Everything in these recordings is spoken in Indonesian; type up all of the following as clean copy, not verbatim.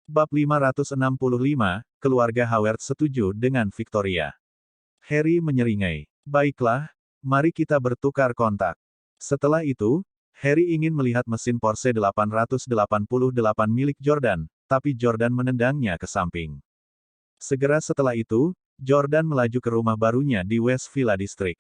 Bab 565, Keluarga Howard setuju dengan Victoria. Harry menyeringai. Baiklah, mari kita bertukar kontak. Setelah itu, Harry ingin melihat mesin Porsche 888 milik Jordan, tapi Jordan menendangnya ke samping. Segera setelah itu, Jordan melaju ke rumah barunya di West Villa District.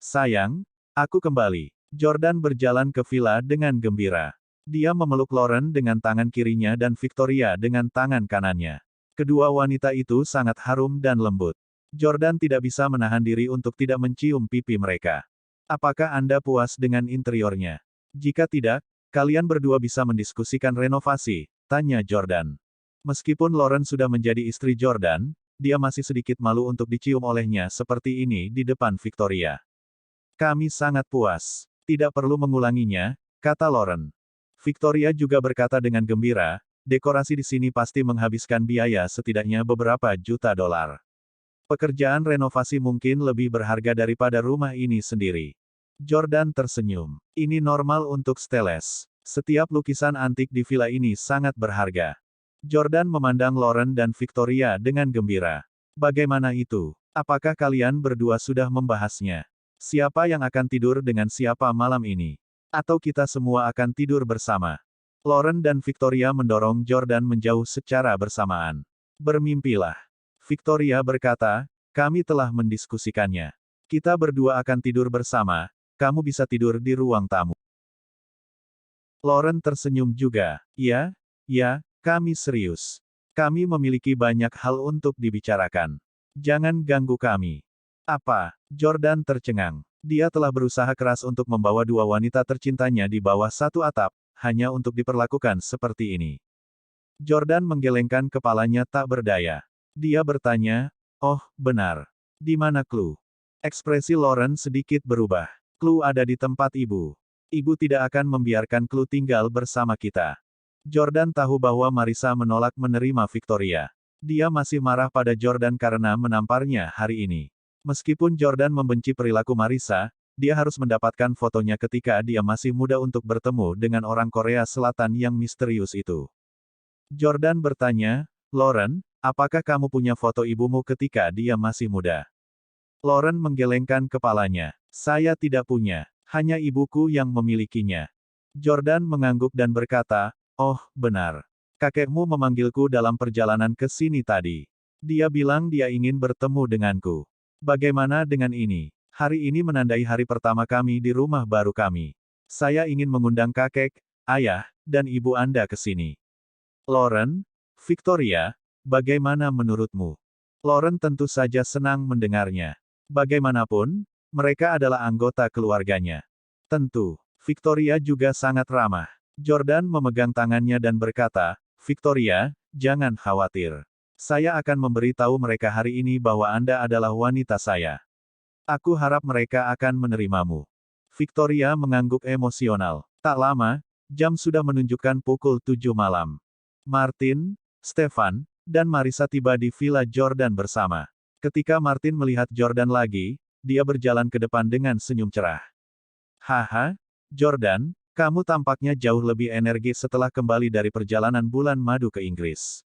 Sayang, aku kembali. Jordan berjalan ke villa dengan gembira. Dia memeluk Lauren dengan tangan kirinya dan Victoria dengan tangan kanannya. Kedua wanita itu sangat harum dan lembut. Jordan tidak bisa menahan diri untuk tidak mencium pipi mereka. Apakah Anda puas dengan interiornya? Jika tidak, kalian berdua bisa mendiskusikan renovasi, tanya Jordan. Meskipun Lauren sudah menjadi istri Jordan, dia masih sedikit malu untuk dicium olehnya seperti ini di depan Victoria. Kami sangat puas. Tidak perlu mengulanginya, kata Lauren. Victoria juga berkata dengan gembira, dekorasi di sini pasti menghabiskan biaya setidaknya beberapa juta dolar. Pekerjaan renovasi mungkin lebih berharga daripada rumah ini sendiri. Jordan tersenyum. Ini normal untuk Steles. Setiap lukisan antik di villa ini sangat berharga. Jordan memandang Lauren dan Victoria dengan gembira. Bagaimana itu? Apakah kalian berdua sudah membahasnya? Siapa yang akan tidur dengan siapa malam ini? Atau kita semua akan tidur bersama? Lauren dan Victoria mendorong Jordan menjauh secara bersamaan. Bermimpilah. Victoria berkata, kami telah mendiskusikannya. Kita berdua akan tidur bersama, kamu bisa tidur di ruang tamu. Lauren tersenyum juga. Ya, kami serius. Kami memiliki banyak hal untuk dibicarakan. Jangan ganggu kami. Apa? Jordan tercengang. Dia telah berusaha keras untuk membawa dua wanita tercintanya di bawah satu atap, hanya untuk diperlakukan seperti ini. Jordan menggelengkan kepalanya tak berdaya. Dia bertanya, oh, benar. Di mana Chloe? Ekspresi Lauren sedikit berubah. Chloe ada di tempat ibu. Ibu tidak akan membiarkan Chloe tinggal bersama kita. Jordan tahu bahwa Marissa menolak menerima Victoria. Dia masih marah pada Jordan karena menamparnya hari ini. Meskipun Jordan membenci perilaku Marissa, dia harus mendapatkan fotonya ketika dia masih muda untuk bertemu dengan orang Korea Selatan yang misterius itu. Jordan bertanya, Lauren, apakah kamu punya foto ibumu ketika dia masih muda? Lauren menggelengkan kepalanya. Saya tidak punya, hanya ibuku yang memilikinya. Jordan mengangguk dan berkata, oh, benar. Kakekmu memanggilku dalam perjalanan ke sini tadi. Dia bilang dia ingin bertemu denganku. Bagaimana dengan ini? Hari ini menandai hari pertama kami di rumah baru kami. Saya ingin mengundang kakek, ayah, dan ibu Anda ke sini. Lauren, Victoria, bagaimana menurutmu? Lauren tentu saja senang mendengarnya. Bagaimanapun, mereka adalah anggota keluarganya. Tentu, Victoria juga sangat ramah. Jordan memegang tangannya dan berkata, Victoria, jangan khawatir. Saya akan memberitahu mereka hari ini bahwa Anda adalah wanita saya. Aku harap mereka akan menerimamu. Victoria mengangguk emosional. Tak lama, jam sudah menunjukkan pukul 7 malam. Martin, Stefan, dan Marissa tiba di villa Jordan bersama. Ketika Martin melihat Jordan lagi, dia berjalan ke depan dengan senyum cerah. Haha, Jordan, kamu tampaknya jauh lebih energi setelah kembali dari perjalanan bulan madu ke Inggris.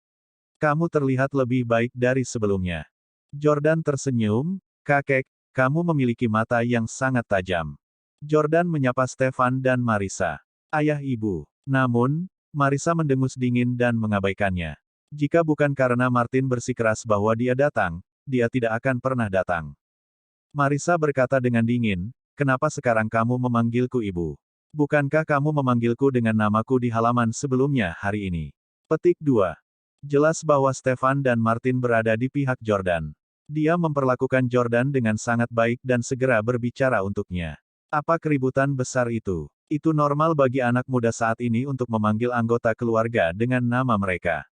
Kamu terlihat lebih baik dari sebelumnya. Jordan tersenyum, kakek, kamu memiliki mata yang sangat tajam. Jordan menyapa Stefan dan Marissa. Ayah ibu. Namun, Marissa mendengus dingin dan mengabaikannya. Jika bukan karena Martin bersikeras bahwa dia datang, dia tidak akan pernah datang. Marissa berkata dengan dingin, kenapa sekarang kamu memanggilku ibu? Bukankah kamu memanggilku dengan namaku di halaman sebelumnya hari ini? Petik 2. Jelas bahwa Stefan dan Martin berada di pihak Jordan. Dia memperlakukan Jordan dengan sangat baik dan segera berbicara untuknya. Apa keributan besar itu? Itu normal bagi anak muda saat ini untuk memanggil anggota keluarga dengan nama mereka.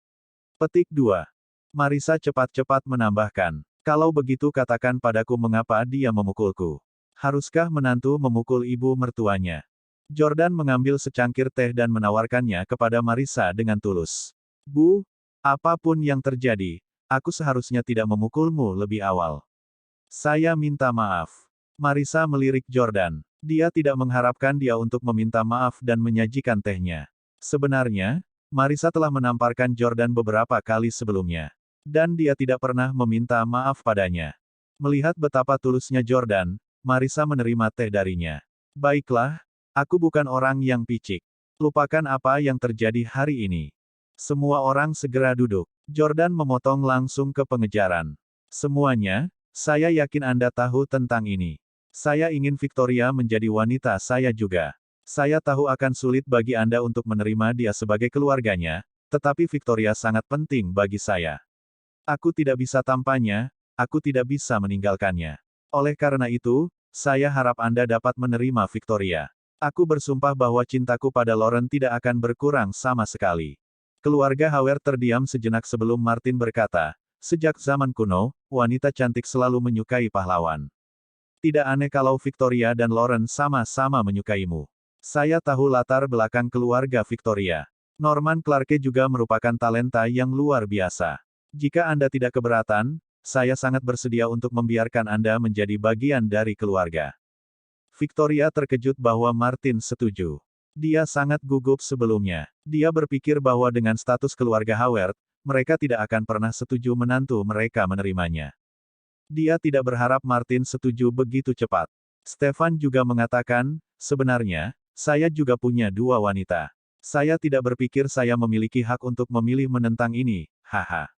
Petik 2. Marissa cepat-cepat menambahkan. Kalau begitu katakan padaku mengapa dia memukulku. Haruskah menantu memukul ibu mertuanya? Jordan mengambil secangkir teh dan menawarkannya kepada Marissa dengan tulus. Bu, apapun yang terjadi, aku seharusnya tidak memukulmu lebih awal. Saya minta maaf. Marissa melirik Jordan. Dia tidak mengharapkan dia untuk meminta maaf dan menyajikan tehnya. Sebenarnya, Marissa telah menamparkan Jordan beberapa kali sebelumnya. Dan dia tidak pernah meminta maaf padanya. Melihat betapa tulusnya Jordan, Marissa menerima teh darinya. Baiklah, aku bukan orang yang picik. Lupakan apa yang terjadi hari ini. Semua orang segera duduk. Jordan memotong langsung ke pengejaran. Semuanya, saya yakin Anda tahu tentang ini. Saya ingin Victoria menjadi wanita saya juga. Saya tahu akan sulit bagi Anda untuk menerima dia sebagai keluarganya, tetapi Victoria sangat penting bagi saya. Aku tidak bisa tanpanya, aku tidak bisa meninggalkannya. Oleh karena itu, saya harap Anda dapat menerima Victoria. Aku bersumpah bahwa cintaku pada Lauren tidak akan berkurang sama sekali. Keluarga Howard terdiam sejenak sebelum Martin berkata, sejak zaman kuno, wanita cantik selalu menyukai pahlawan. Tidak aneh kalau Victoria dan Lauren sama-sama menyukaimu. Saya tahu latar belakang keluarga Victoria. Norman Clarke juga merupakan talenta yang luar biasa. Jika Anda tidak keberatan, saya sangat bersedia untuk membiarkan Anda menjadi bagian dari keluarga. Victoria terkejut bahwa Martin setuju. Dia sangat gugup sebelumnya. Dia berpikir bahwa dengan status keluarga Howard, mereka tidak akan pernah setuju menantu mereka menerimanya. Dia tidak berharap Martin setuju begitu cepat. Stefan juga mengatakan, sebenarnya, saya juga punya dua wanita. Saya tidak berpikir saya memiliki hak untuk memilih menentang ini, haha.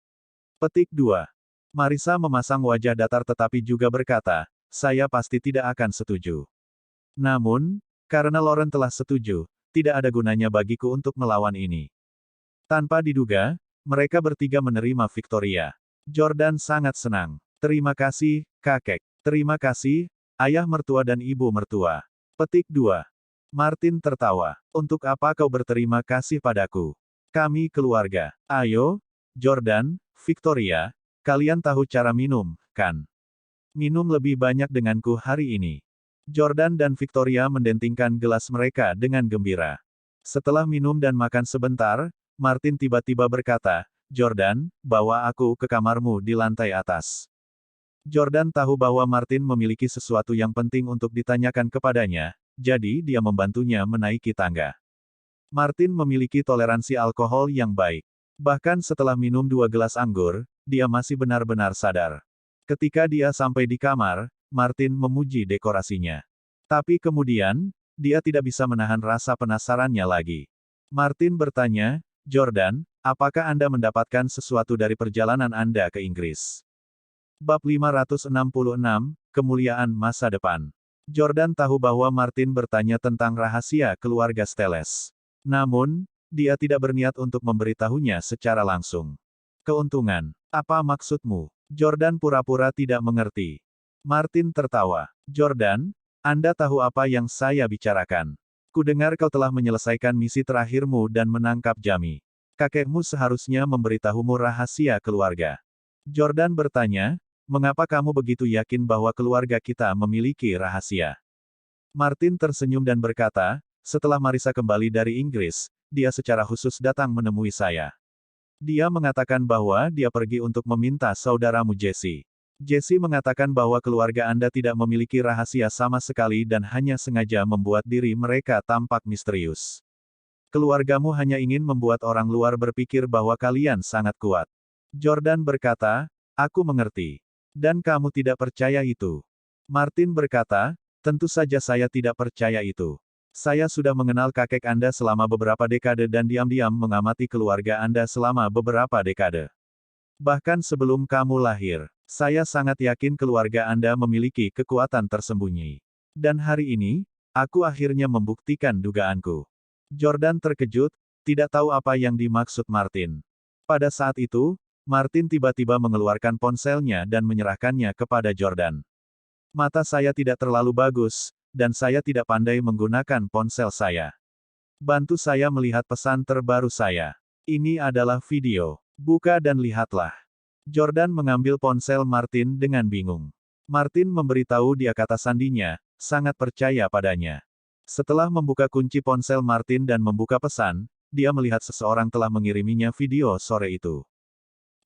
Petik 2. Marissa memasang wajah datar tetapi juga berkata, saya pasti tidak akan setuju. Namun, karena Lauren telah setuju, tidak ada gunanya bagiku untuk melawan ini. Tanpa diduga, mereka bertiga menerima Victoria. Jordan sangat senang. Terima kasih, kakek. Terima kasih, ayah mertua dan ibu mertua. Petik 2. Martin tertawa. Untuk apa kau berterima kasih padaku? Kami keluarga. Ayo, Jordan, Victoria, kalian tahu cara minum, kan? Minum lebih banyak denganku hari ini. Jordan dan Victoria mendentingkan gelas mereka dengan gembira. Setelah minum dan makan sebentar, Martin tiba-tiba berkata, Jordan, bawa aku ke kamarmu di lantai atas. Jordan tahu bahwa Martin memiliki sesuatu yang penting untuk ditanyakan kepadanya, jadi dia membantunya menaiki tangga. Martin memiliki toleransi alkohol yang baik. Bahkan setelah minum 2 gelas anggur, dia masih benar-benar sadar. Ketika dia sampai di kamar, Martin memuji dekorasinya. Tapi kemudian, dia tidak bisa menahan rasa penasarannya lagi. Martin bertanya, Jordan, apakah Anda mendapatkan sesuatu dari perjalanan Anda ke Inggris? Bab 566, Kemuliaan Masa Depan. Jordan tahu bahwa Martin bertanya tentang rahasia keluarga Steles. Namun, dia tidak berniat untuk memberitahunya secara langsung. Keuntungan. Apa maksudmu? Jordan pura-pura tidak mengerti. Martin tertawa. Jordan, Anda tahu apa yang saya bicarakan. Kudengar kau telah menyelesaikan misi terakhirmu dan menangkap Jamie. Kakekmu seharusnya memberitahumu rahasia keluarga. Jordan bertanya, mengapa kamu begitu yakin bahwa keluarga kita memiliki rahasia? Martin tersenyum dan berkata, setelah Marissa kembali dari Inggris, dia secara khusus datang menemui saya. Dia mengatakan bahwa dia pergi untuk meminta saudaramu Jesse. Jesse mengatakan bahwa keluarga Anda tidak memiliki rahasia sama sekali dan hanya sengaja membuat diri mereka tampak misterius. Keluargamu hanya ingin membuat orang luar berpikir bahwa kalian sangat kuat. Jordan berkata, aku mengerti. Dan kamu tidak percaya itu. Martin berkata, tentu saja saya tidak percaya itu. Saya sudah mengenal kakek Anda selama beberapa dekade dan diam-diam mengamati keluarga Anda selama beberapa dekade. Bahkan sebelum kamu lahir, saya sangat yakin keluarga Anda memiliki kekuatan tersembunyi. Dan hari ini, aku akhirnya membuktikan dugaanku. Jordan terkejut, tidak tahu apa yang dimaksud Martin. Pada saat itu, Martin tiba-tiba mengeluarkan ponselnya dan menyerahkannya kepada Jordan. Mata saya tidak terlalu bagus, dan saya tidak pandai menggunakan ponsel saya. Bantu saya melihat pesan terbaru saya. Ini adalah video. Buka dan lihatlah. Jordan mengambil ponsel Martin dengan bingung. Martin memberitahu dia kata sandinya, sangat percaya padanya. Setelah membuka kunci ponsel Martin dan membuka pesan, dia melihat seseorang telah mengiriminya video sore itu.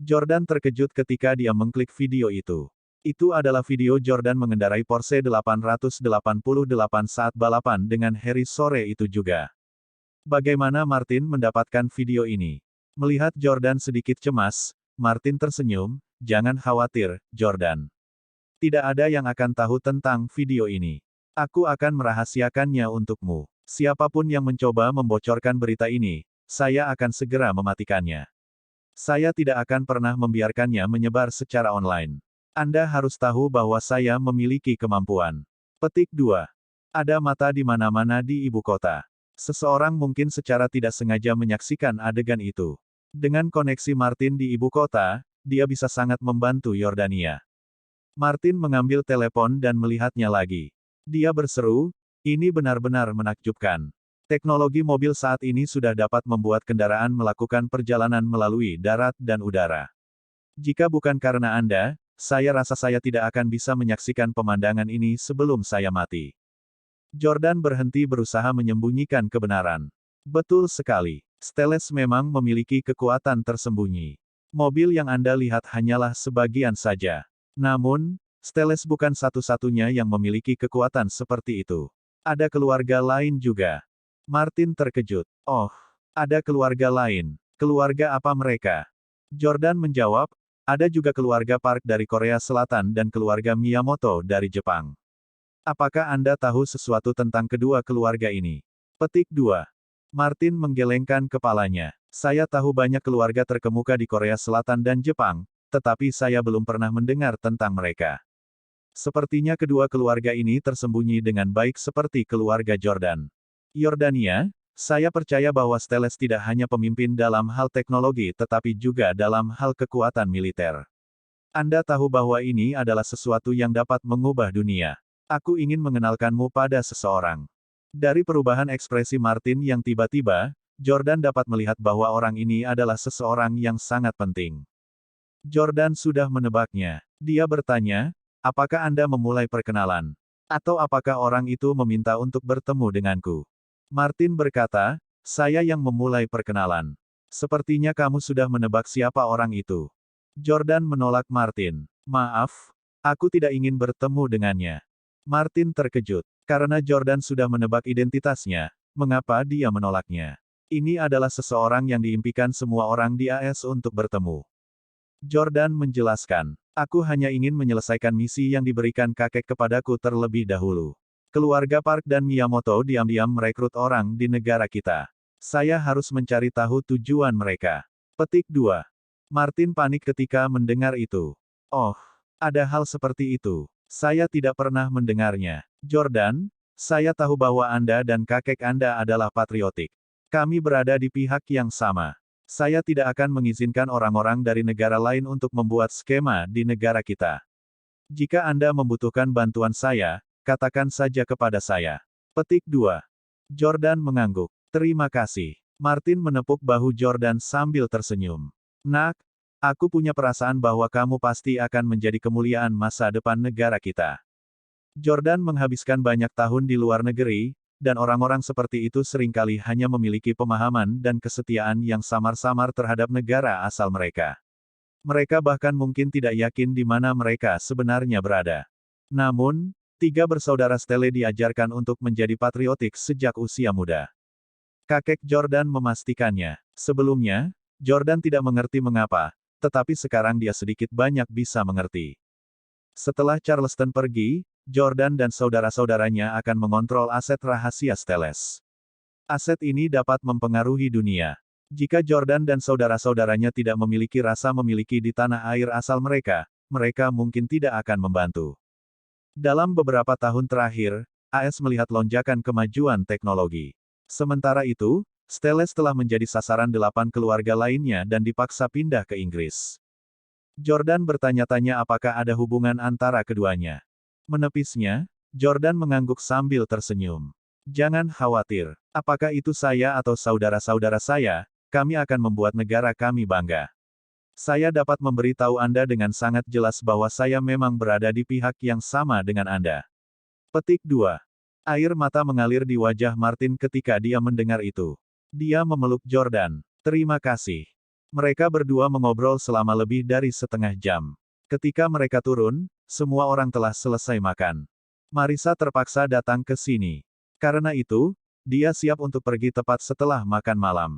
Jordan terkejut ketika dia mengklik video itu. Itu adalah video Jordan mengendarai Porsche 888 saat balapan dengan Harry sore itu juga. Bagaimana Martin mendapatkan video ini? Melihat Jordan sedikit cemas, Martin tersenyum, "Jangan khawatir, Jordan. Tidak ada yang akan tahu tentang video ini. Aku akan merahasiakannya untukmu. Siapapun yang mencoba membocorkan berita ini, saya akan segera mematikannya. Saya tidak akan pernah membiarkannya menyebar secara online. Anda harus tahu bahwa saya memiliki kemampuan." Petik 2. Ada mata di mana-mana di ibu kota. Seseorang mungkin secara tidak sengaja menyaksikan adegan itu. Dengan koneksi Martin di ibu kota, dia bisa sangat membantu Yordania. Martin mengambil telepon dan melihatnya lagi. Dia berseru, "Ini benar-benar menakjubkan. Teknologi mobil saat ini sudah dapat membuat kendaraan melakukan perjalanan melalui darat dan udara. Jika bukan karena Anda, saya rasa saya tidak akan bisa menyaksikan pemandangan ini sebelum saya mati." Jordan berhenti berusaha menyembunyikan kebenaran. Betul sekali. Steles memang memiliki kekuatan tersembunyi. Mobil yang Anda lihat hanyalah sebagian saja. Namun, Steles bukan satu-satunya yang memiliki kekuatan seperti itu. Ada keluarga lain juga. Martin terkejut. Oh, ada keluarga lain. Keluarga apa mereka? Jordan menjawab, ada juga keluarga Park dari Korea Selatan dan keluarga Miyamoto dari Jepang. Apakah Anda tahu sesuatu tentang kedua keluarga ini? Petik 2. Martin menggelengkan kepalanya. Saya tahu banyak keluarga terkemuka di Korea Selatan dan Jepang, tetapi saya belum pernah mendengar tentang mereka. Sepertinya kedua keluarga ini tersembunyi dengan baik seperti keluarga Jordan. Yordania, saya percaya bahwa Steles tidak hanya pemimpin dalam hal teknologi tetapi juga dalam hal kekuatan militer. Anda tahu bahwa ini adalah sesuatu yang dapat mengubah dunia. Aku ingin mengenalkanmu pada seseorang. Dari perubahan ekspresi Martin yang tiba-tiba, Jordan dapat melihat bahwa orang ini adalah seseorang yang sangat penting. Jordan sudah menebaknya. Dia bertanya, "Apakah Anda memulai perkenalan? Atau apakah orang itu meminta untuk bertemu denganku?" Martin berkata, "Saya yang memulai perkenalan. Sepertinya kamu sudah menebak siapa orang itu." Jordan menolak Martin. "Maaf, aku tidak ingin bertemu dengannya." Martin terkejut. Karena Jordan sudah menebak identitasnya, mengapa dia menolaknya? Ini adalah seseorang yang diimpikan semua orang di AS untuk bertemu. Jordan menjelaskan, "Aku hanya ingin menyelesaikan misi yang diberikan kakek kepadaku terlebih dahulu. Keluarga Park dan Miyamoto diam-diam merekrut orang di negara kita. Saya harus mencari tahu tujuan mereka." Petik 2. Martin panik ketika mendengar itu. "Oh, ada hal seperti itu. Saya tidak pernah mendengarnya. Jordan, saya tahu bahwa Anda dan kakek Anda adalah patriotik. Kami berada di pihak yang sama. Saya tidak akan mengizinkan orang-orang dari negara lain untuk membuat skema di negara kita. Jika Anda membutuhkan bantuan saya, katakan saja kepada saya." Petik 2. Jordan mengangguk. "Terima kasih." Martin menepuk bahu Jordan sambil tersenyum. "Nak, aku punya perasaan bahwa kamu pasti akan menjadi kemuliaan masa depan negara kita." Jordan menghabiskan banyak tahun di luar negeri, dan orang-orang seperti itu seringkali hanya memiliki pemahaman dan kesetiaan yang samar-samar terhadap negara asal mereka. Mereka bahkan mungkin tidak yakin di mana mereka sebenarnya berada. Namun, tiga bersaudara Stele diajarkan untuk menjadi patriotik sejak usia muda. Kakek Jordan memastikannya. Sebelumnya, Jordan tidak mengerti mengapa, tetapi sekarang dia sedikit banyak bisa mengerti. Setelah Charleston pergi, Jordan dan saudara-saudaranya akan mengontrol aset rahasia Steles. Aset ini dapat mempengaruhi dunia. Jika Jordan dan saudara-saudaranya tidak memiliki rasa memiliki di tanah air asal mereka, mereka mungkin tidak akan membantu. Dalam beberapa tahun terakhir, AS melihat lonjakan kemajuan teknologi. Sementara itu, Steles telah menjadi sasaran 8 keluarga lainnya dan dipaksa pindah ke Inggris. Jordan bertanya-tanya apakah ada hubungan antara keduanya. Menepisnya, Jordan mengangguk sambil tersenyum. "Jangan khawatir. Apakah itu saya atau saudara-saudara saya, kami akan membuat negara kami bangga. Saya dapat memberitahu Anda dengan sangat jelas bahwa saya memang berada di pihak yang sama dengan Anda." Petik 2. Air mata mengalir di wajah Martin ketika dia mendengar itu. Dia memeluk Jordan. "Terima kasih." Mereka berdua mengobrol selama lebih dari setengah jam. Ketika mereka turun, semua orang telah selesai makan. Marissa terpaksa datang ke sini. Karena itu, dia siap untuk pergi tepat setelah makan malam.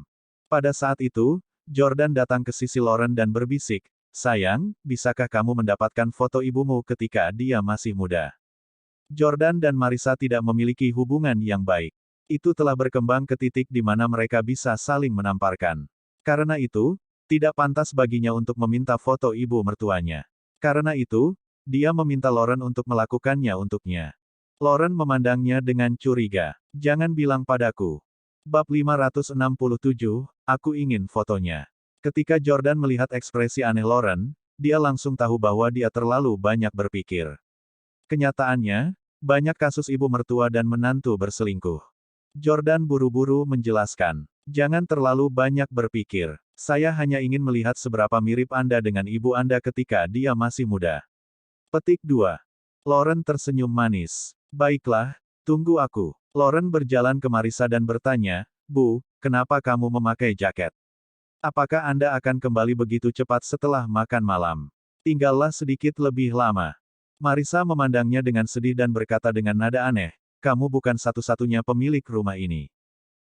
Pada saat itu, Jordan datang ke sisi Lauren dan berbisik, "Sayang, bisakah kamu mendapatkan foto ibumu ketika dia masih muda?" Jordan dan Marissa tidak memiliki hubungan yang baik. Itu telah berkembang ke titik di mana mereka bisa saling menamparkan. Karena itu, tidak pantas baginya untuk meminta foto ibu mertuanya. Karena itu, dia meminta Lauren untuk melakukannya untuknya. Lauren memandangnya dengan curiga. "Jangan bilang padaku." Bab 567, aku ingin fotonya. Ketika Jordan melihat ekspresi aneh Lauren, dia langsung tahu bahwa dia terlalu banyak berpikir. Kenyataannya, banyak kasus ibu mertua dan menantu berselingkuh. Jordan buru-buru menjelaskan, "Jangan terlalu banyak berpikir. Saya hanya ingin melihat seberapa mirip Anda dengan ibu Anda ketika dia masih muda." Petik 2. Lauren tersenyum manis. "Baiklah, tunggu aku." Lauren berjalan ke Marissa dan bertanya, "Bu, kenapa kamu memakai jaket? Apakah Anda akan kembali begitu cepat setelah makan malam? Tinggallah sedikit lebih lama." Marissa memandangnya dengan sedih dan berkata dengan nada aneh, "Kamu bukan satu-satunya pemilik rumah ini.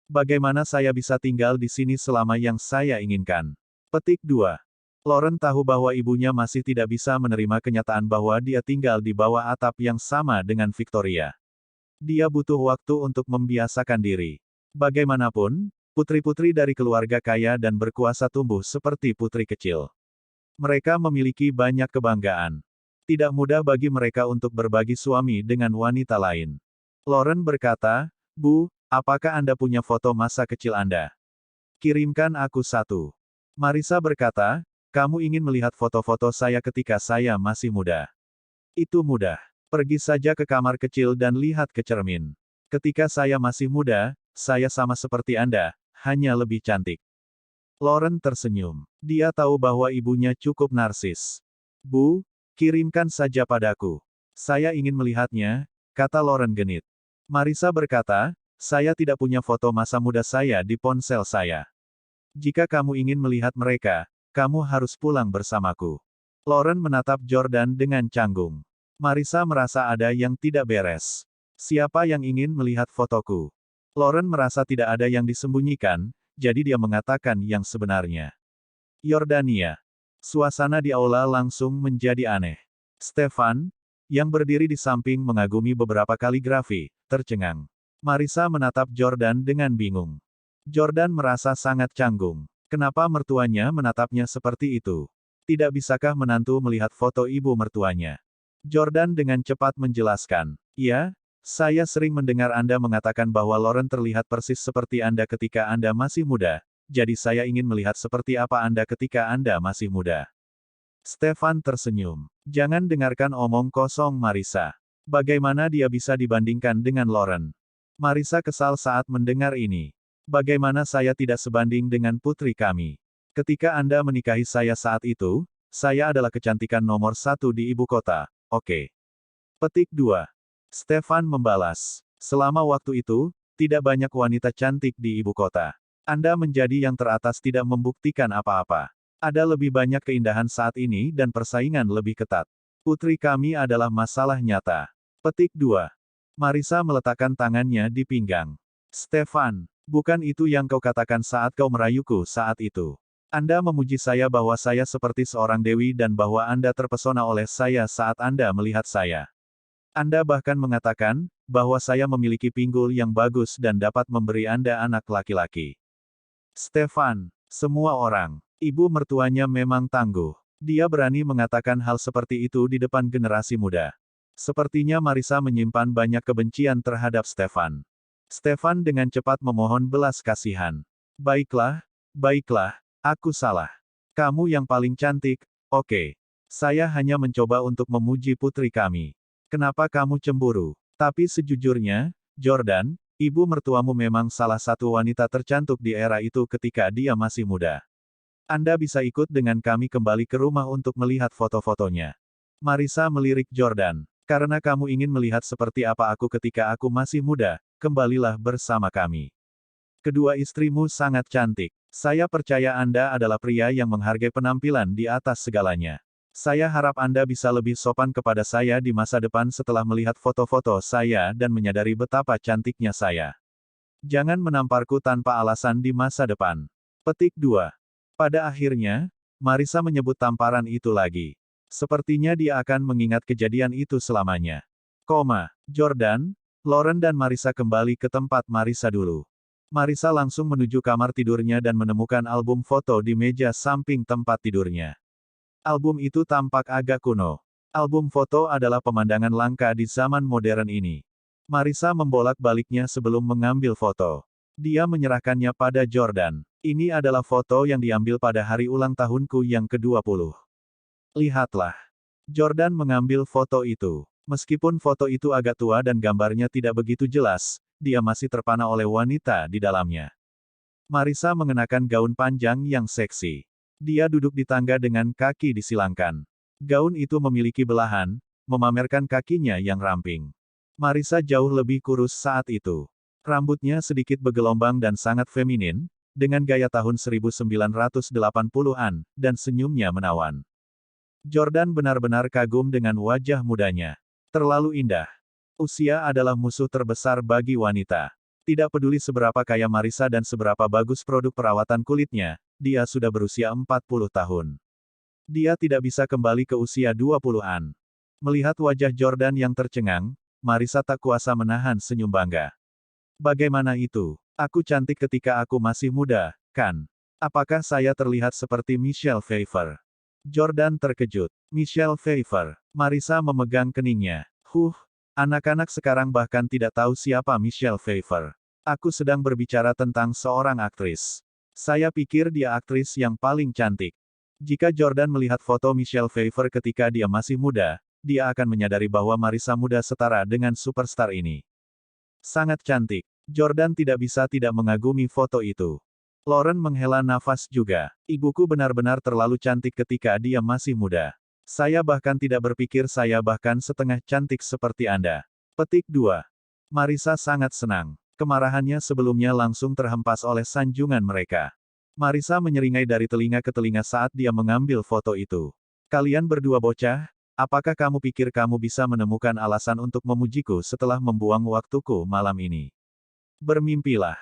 Bagaimana saya bisa tinggal di sini selama yang saya inginkan?" Petik 2. Lauren tahu bahwa ibunya masih tidak bisa menerima kenyataan bahwa dia tinggal di bawah atap yang sama dengan Victoria. Dia butuh waktu untuk membiasakan diri. Bagaimanapun, putri-putri dari keluarga kaya dan berkuasa tumbuh seperti putri kecil. Mereka memiliki banyak kebanggaan. Tidak mudah bagi mereka untuk berbagi suami dengan wanita lain. Lauren berkata, "Bu, apakah Anda punya foto masa kecil Anda? Kirimkan aku satu." Marissa berkata, "Kamu ingin melihat foto-foto saya ketika saya masih muda? Itu mudah. Pergi saja ke kamar kecil dan lihat ke cermin. Ketika saya masih muda, saya sama seperti Anda, hanya lebih cantik." Lauren tersenyum. Dia tahu bahwa ibunya cukup narsis. "Bu, kirimkan saja padaku. Saya ingin melihatnya," kata Lauren genit. Marissa berkata, "Saya tidak punya foto masa muda saya di ponsel saya. Jika kamu ingin melihat mereka, kamu harus pulang bersamaku." Lauren menatap Jordan dengan canggung. Marissa merasa ada yang tidak beres. "Siapa yang ingin melihat fotoku?" Lauren merasa tidak ada yang disembunyikan, jadi dia mengatakan yang sebenarnya. Yordania. Suasana di aula langsung menjadi aneh. Stefan, yang berdiri di samping mengagumi beberapa kaligrafi, tercengang. Marissa menatap Jordan dengan bingung. Jordan merasa sangat canggung. Kenapa mertuanya menatapnya seperti itu? Tidak bisakah menantu melihat foto ibu mertuanya? Jordan dengan cepat menjelaskan, "Ya, saya sering mendengar Anda mengatakan bahwa Lauren terlihat persis seperti Anda ketika Anda masih muda, jadi saya ingin melihat seperti apa Anda ketika Anda masih muda." Stefan tersenyum. "Jangan dengarkan omong kosong Marissa. Bagaimana dia bisa dibandingkan dengan Lauren?" Marissa kesal saat mendengar ini. "Bagaimana saya tidak sebanding dengan putri kami? Ketika Anda menikahi saya saat itu, saya adalah kecantikan nomor satu di ibu kota. Oke." Petik 2. Stefan membalas. "Selama waktu itu, tidak banyak wanita cantik di ibu kota. Anda menjadi yang teratas tidak membuktikan apa-apa. Ada lebih banyak keindahan saat ini dan persaingan lebih ketat. Putri kami adalah masalah nyata." Petik 2. Marissa meletakkan tangannya di pinggang. "Stefan, bukan itu yang kau katakan saat kau merayuku saat itu. Anda memuji saya bahwa saya seperti seorang dewi dan bahwa Anda terpesona oleh saya saat Anda melihat saya. Anda bahkan mengatakan, bahwa saya memiliki pinggul yang bagus dan dapat memberi Anda anak laki-laki." Stefan, semua orang, ibu mertuanya memang tangguh. Dia berani mengatakan hal seperti itu di depan generasi muda. Sepertinya Marissa menyimpan banyak kebencian terhadap Stefan. Stefan dengan cepat memohon belas kasihan. "Baiklah, baiklah. Aku salah. Kamu yang paling cantik, oke. Saya hanya mencoba untuk memuji putri kami. Kenapa kamu cemburu? Tapi sejujurnya, Jordan, ibu mertuamu memang salah satu wanita tercantik di era itu ketika dia masih muda. Anda bisa ikut dengan kami kembali ke rumah untuk melihat foto-fotonya." Marissa melirik Jordan. "Karena kamu ingin melihat seperti apa aku ketika aku masih muda, kembalilah bersama kami. Kedua istrimu sangat cantik. Saya percaya Anda adalah pria yang menghargai penampilan di atas segalanya. Saya harap Anda bisa lebih sopan kepada saya di masa depan setelah melihat foto-foto saya dan menyadari betapa cantiknya saya." Jangan menamparku tanpa alasan di masa depan. Petik 2. Pada akhirnya, Marissa menyebut tamparan itu lagi. Sepertinya dia akan mengingat kejadian itu selamanya. Jordan, Lauren dan Marissa kembali ke tempat Marissa dulu. Marissa langsung menuju kamar tidurnya dan menemukan album foto di meja samping tempat tidurnya. Album itu tampak agak kuno. Album foto adalah pemandangan langka di zaman modern ini. Marissa membolak-baliknya sebelum mengambil foto. Dia menyerahkannya pada Jordan. Ini adalah foto yang diambil pada hari ulang tahunku yang ke-20. Lihatlah. Jordan mengambil foto itu. Meskipun foto itu agak tua dan gambarnya tidak begitu jelas, dia masih terpana oleh wanita di dalamnya. Marissa mengenakan gaun panjang yang seksi. Dia duduk di tangga dengan kaki disilangkan. Gaun itu memiliki belahan, memamerkan kakinya yang ramping. Marissa jauh lebih kurus saat itu. Rambutnya sedikit bergelombang dan sangat feminin, dengan gaya tahun 1980-an, dan senyumnya menawan. Jordan benar-benar kagum dengan wajah mudanya. Terlalu indah. Usia adalah musuh terbesar bagi wanita. Tidak peduli seberapa kaya Marissa dan seberapa bagus produk perawatan kulitnya, dia sudah berusia 40 tahun. Dia tidak bisa kembali ke usia 20-an. Melihat wajah Jordan yang tercengang, Marissa tak kuasa menahan senyum bangga. Bagaimana itu? Aku cantik ketika aku masih muda, kan? Apakah saya terlihat seperti Michelle Pfeiffer? Jordan terkejut. Michelle Pfeiffer. Marissa memegang keningnya. Anak-anak sekarang bahkan tidak tahu siapa Michelle Pfeiffer. Aku sedang berbicara tentang seorang aktris. Saya pikir dia aktris yang paling cantik. Jika Jordan melihat foto Michelle Pfeiffer ketika dia masih muda, dia akan menyadari bahwa Marissa muda setara dengan superstar ini. Sangat cantik. Jordan tidak bisa tidak mengagumi foto itu. Lauren menghela nafas juga. Ibuku benar-benar terlalu cantik ketika dia masih muda. Saya bahkan tidak berpikir saya bahkan setengah cantik seperti Anda. Petik 2. Marissa sangat senang. Kemarahannya sebelumnya langsung terhempas oleh sanjungan mereka. Marissa menyeringai dari telinga ke telinga saat dia mengambil foto itu. Kalian berdua bocah, apakah kamu pikir kamu bisa menemukan alasan untuk memujiku setelah membuang waktuku malam ini? Bermimpilah.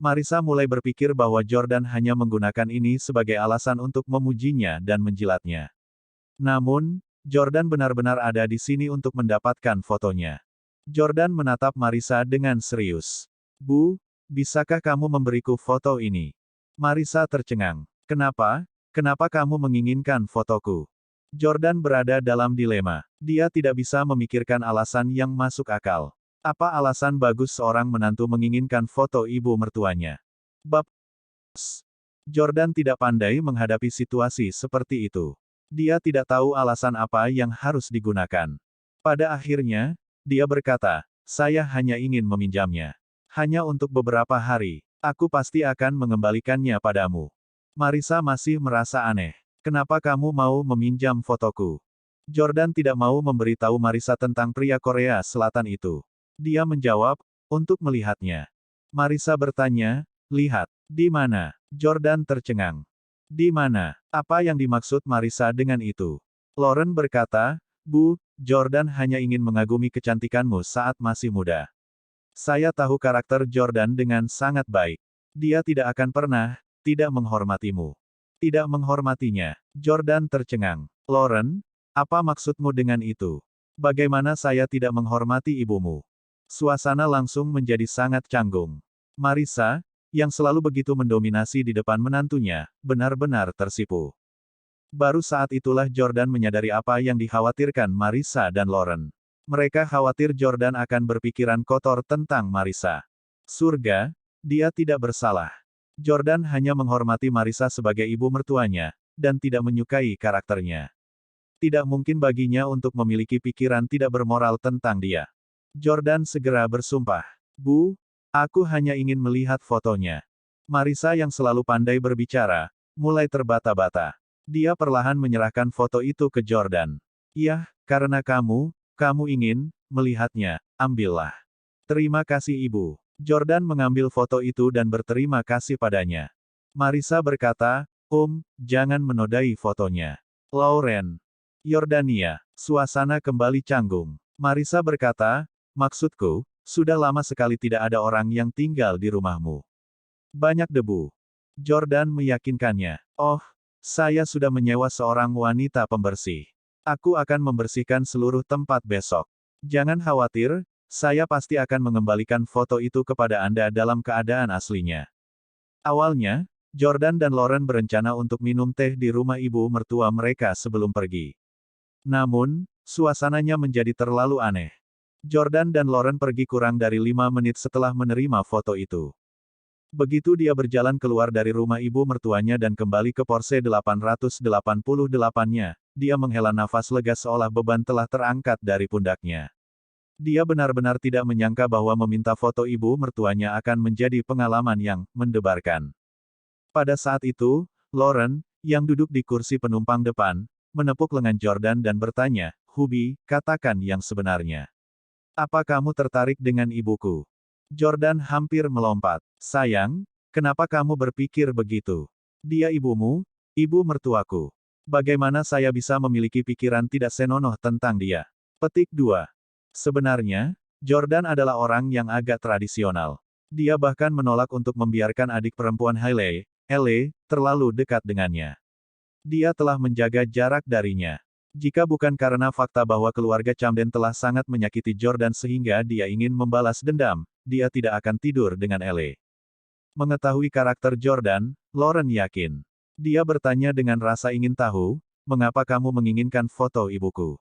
Marissa mulai berpikir bahwa Jordan hanya menggunakan ini sebagai alasan untuk memujinya dan menjilatnya. Namun, Jordan benar-benar ada di sini untuk mendapatkan fotonya. Jordan menatap Marissa dengan serius. Bu, bisakah kamu memberiku foto ini? Marissa tercengang. Kenapa? Kenapa kamu menginginkan fotoku? Jordan berada dalam dilema. Dia tidak bisa memikirkan alasan yang masuk akal. Apa alasan bagus seorang menantu menginginkan foto ibu mertuanya? Bab. Jordan tidak pandai menghadapi situasi seperti itu. Dia tidak tahu alasan apa yang harus digunakan. Pada akhirnya, dia berkata, saya hanya ingin meminjamnya. Hanya untuk beberapa hari. Aku pasti akan mengembalikannya padamu. Marissa masih merasa aneh. Kenapa kamu mau meminjam fotoku? Jordan tidak mau memberitahu Marissa tentang pria Korea Selatan itu. Dia menjawab, untuk melihatnya. Marissa bertanya, lihat, di mana? Jordan tercengang. Di mana? Apa yang dimaksud Marissa dengan itu? Lauren berkata, Bu, Jordan hanya ingin mengagumi kecantikanmu saat masih muda. Saya tahu karakter Jordan dengan sangat baik. Dia tidak akan pernah, tidak menghormatimu. Tidak menghormatinya. Jordan tercengang. Lauren, apa maksudmu dengan itu? Bagaimana saya tidak menghormati ibumu? Suasana langsung menjadi sangat canggung. Marissa, yang selalu begitu mendominasi di depan menantunya, benar-benar tersipu. Baru saat itulah Jordan menyadari apa yang dikhawatirkan Marissa dan Lauren. Mereka khawatir Jordan akan berpikiran kotor tentang Marissa. Surga, dia tidak bersalah. Jordan hanya menghormati Marissa sebagai ibu mertuanya, dan tidak menyukai karakternya. Tidak mungkin baginya untuk memiliki pikiran tidak bermoral tentang dia. Jordan segera bersumpah. Bu, aku hanya ingin melihat fotonya. Marissa yang selalu pandai berbicara, mulai terbata-bata. Dia perlahan menyerahkan foto itu ke Jordan. Iya, karena kamu ingin melihatnya, ambillah. Terima kasih ibu. Jordan mengambil foto itu dan berterima kasih padanya. Marissa berkata, jangan menodai fotonya. Lauren. Yordania. Suasana kembali canggung. Marissa berkata, maksudku, sudah lama sekali tidak ada orang yang tinggal di rumahmu. Banyak debu. Jordan meyakinkannya. Oh, saya sudah menyewa seorang wanita pembersih. Aku akan membersihkan seluruh tempat besok. Jangan khawatir, saya pasti akan mengembalikan foto itu kepada Anda dalam keadaan aslinya. Awalnya, Jordan dan Lauren berencana untuk minum teh di rumah ibu mertua mereka sebelum pergi. Namun, suasananya menjadi terlalu aneh. Jordan dan Lauren pergi kurang dari 5 menit setelah menerima foto itu. Begitu dia berjalan keluar dari rumah ibu mertuanya dan kembali ke Porsche 888-nya, dia menghela nafas lega seolah beban telah terangkat dari pundaknya. Dia benar-benar tidak menyangka bahwa meminta foto ibu mertuanya akan menjadi pengalaman yang mendebarkan. Pada saat itu, Lauren, yang duduk di kursi penumpang depan, menepuk lengan Jordan dan bertanya, "Hubi, katakan yang sebenarnya. Apa kamu tertarik dengan ibuku?" Jordan hampir melompat. "Sayang, kenapa kamu berpikir begitu? Dia ibumu, ibu mertuaku. Bagaimana saya bisa memiliki pikiran tidak senonoh tentang dia?" Petik 2. Sebenarnya, Jordan adalah orang yang agak tradisional. Dia bahkan menolak untuk membiarkan adik perempuan Hailey, Ellie, terlalu dekat dengannya. Dia telah menjaga jarak darinya. Jika bukan karena fakta bahwa keluarga Camden telah sangat menyakiti Jordan sehingga dia ingin membalas dendam, dia tidak akan tidur dengan Ellie. Mengetahui karakter Jordan, Lauren yakin. Dia bertanya dengan rasa ingin tahu, "Mengapa kamu menginginkan foto ibuku?"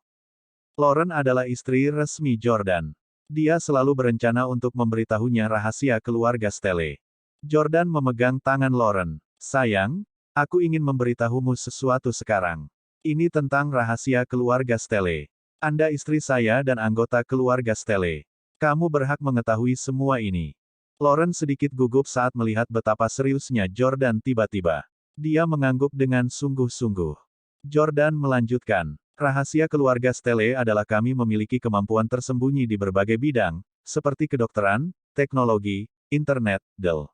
Lauren adalah istri resmi Jordan. Dia selalu berencana untuk memberitahunya rahasia keluarga Stelle. Jordan memegang tangan Lauren. "Sayang, aku ingin memberitahumu sesuatu sekarang. Ini tentang rahasia keluarga Stelle. Anda istri saya dan anggota keluarga Stelle. Kamu berhak mengetahui semua ini." Lauren sedikit gugup saat melihat betapa seriusnya Jordan tiba-tiba. Dia mengangguk dengan sungguh-sungguh. Jordan melanjutkan, "Rahasia keluarga Stelle adalah kami memiliki kemampuan tersembunyi di berbagai bidang, seperti kedokteran, teknologi, internet, dan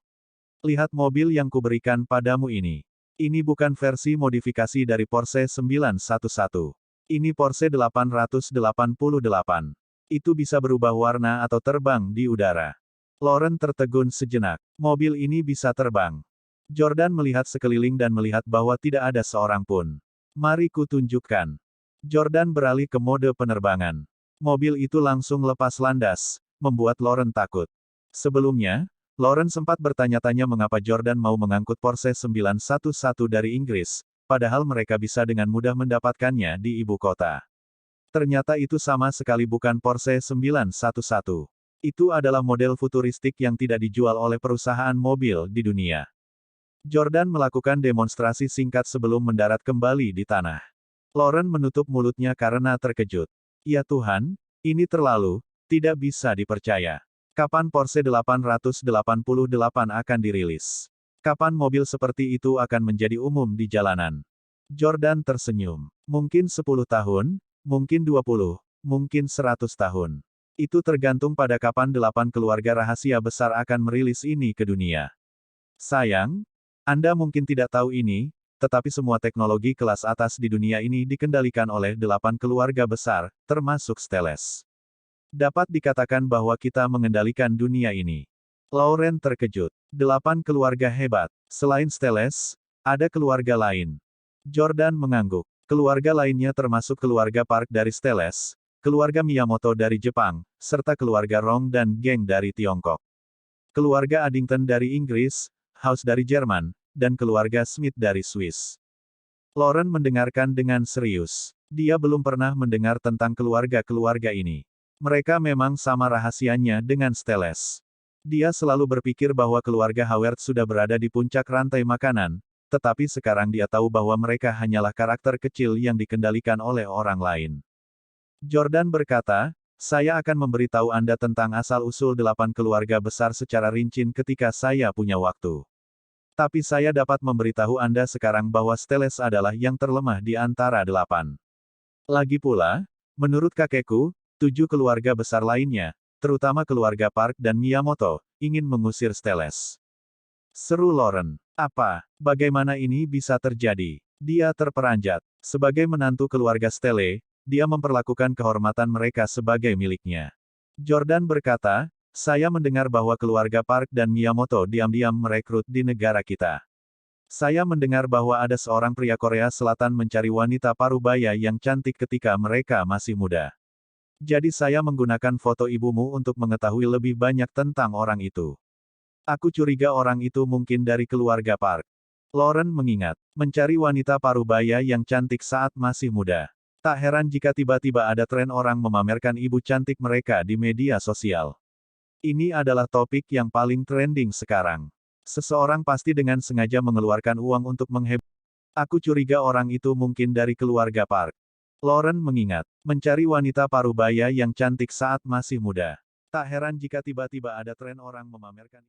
lihat mobil yang kuberikan padamu ini. Ini bukan versi modifikasi dari Porsche 911. Ini Porsche 888. Itu bisa berubah warna atau terbang di udara." Lauren tertegun sejenak. "Mobil ini bisa terbang." Jordan melihat sekeliling dan melihat bahwa tidak ada seorang pun. "Mari kutunjukkan." Jordan beralih ke mode penerbangan. Mobil itu langsung lepas landas, membuat Lauren takut. Sebelumnya, Lauren sempat bertanya-tanya mengapa Jordan mau mengangkut Porsche 911 dari Inggris, padahal mereka bisa dengan mudah mendapatkannya di ibu kota. Ternyata itu sama sekali bukan Porsche 911. Itu adalah model futuristik yang tidak dijual oleh perusahaan mobil di dunia. Jordan melakukan demonstrasi singkat sebelum mendarat kembali di tanah. Lauren menutup mulutnya karena terkejut. "Ya Tuhan, ini terlalu tidak bisa dipercaya. Kapan Porsche 888 akan dirilis? Kapan mobil seperti itu akan menjadi umum di jalanan?" Jordan tersenyum. "Mungkin 10 tahun, mungkin 20, mungkin 100 tahun. Itu tergantung pada kapan 8 keluarga rahasia besar akan merilis ini ke dunia. Sayang, Anda mungkin tidak tahu ini, tetapi semua teknologi kelas atas di dunia ini dikendalikan oleh 8 keluarga besar, termasuk Stelles. Dapat dikatakan bahwa kita mengendalikan dunia ini." Lauren terkejut. 8 keluarga hebat. Selain Stelles, ada keluarga lain. Jordan mengangguk. Keluarga lainnya termasuk keluarga Park dari Stelles, keluarga Miyamoto dari Jepang, serta keluarga Rong dan Geng dari Tiongkok. Keluarga Addington dari Inggris, House dari Jerman, dan keluarga Smith dari Swiss. Lauren mendengarkan dengan serius. Dia belum pernah mendengar tentang keluarga-keluarga ini. Mereka memang sama rahasianya dengan Stelles. Dia selalu berpikir bahwa keluarga Howard sudah berada di puncak rantai makanan, tetapi sekarang dia tahu bahwa mereka hanyalah karakter kecil yang dikendalikan oleh orang lain. Jordan berkata, "Saya akan memberitahu Anda tentang asal-usul 8 keluarga besar secara rinci ketika saya punya waktu. Tapi saya dapat memberitahu Anda sekarang bahwa Stelles adalah yang terlemah di antara 8. Lagi pula, menurut kakekku, 7 keluarga besar lainnya, terutama keluarga Park dan Miyamoto, ingin mengusir Stelles." Seru Lauren. "Apa? Bagaimana ini bisa terjadi?" Dia terperanjat. Sebagai menantu keluarga Stelle, dia memperlakukan kehormatan mereka sebagai miliknya. Jordan berkata, Saya mendengar bahwa keluarga Park dan Miyamoto diam-diam merekrut di negara kita. Saya mendengar bahwa ada seorang pria Korea Selatan mencari wanita parubaya yang cantik ketika mereka masih muda. Jadi saya menggunakan foto ibumu untuk mengetahui lebih banyak tentang orang itu. Aku curiga orang itu mungkin dari keluarga Park. Lauren mengingat, mencari wanita parubaya yang cantik saat masih muda. Tak heran jika tiba-tiba ada tren orang memamerkan ibu cantik mereka di media sosial. Ini adalah topik yang paling trending sekarang. Seseorang pasti dengan sengaja mengeluarkan uang untuk menghebohkan. Aku curiga orang itu mungkin dari keluarga Park. Lauren mengingat, mencari wanita parubaya yang cantik saat masih muda. Tak heran jika tiba-tiba ada tren orang memamerkan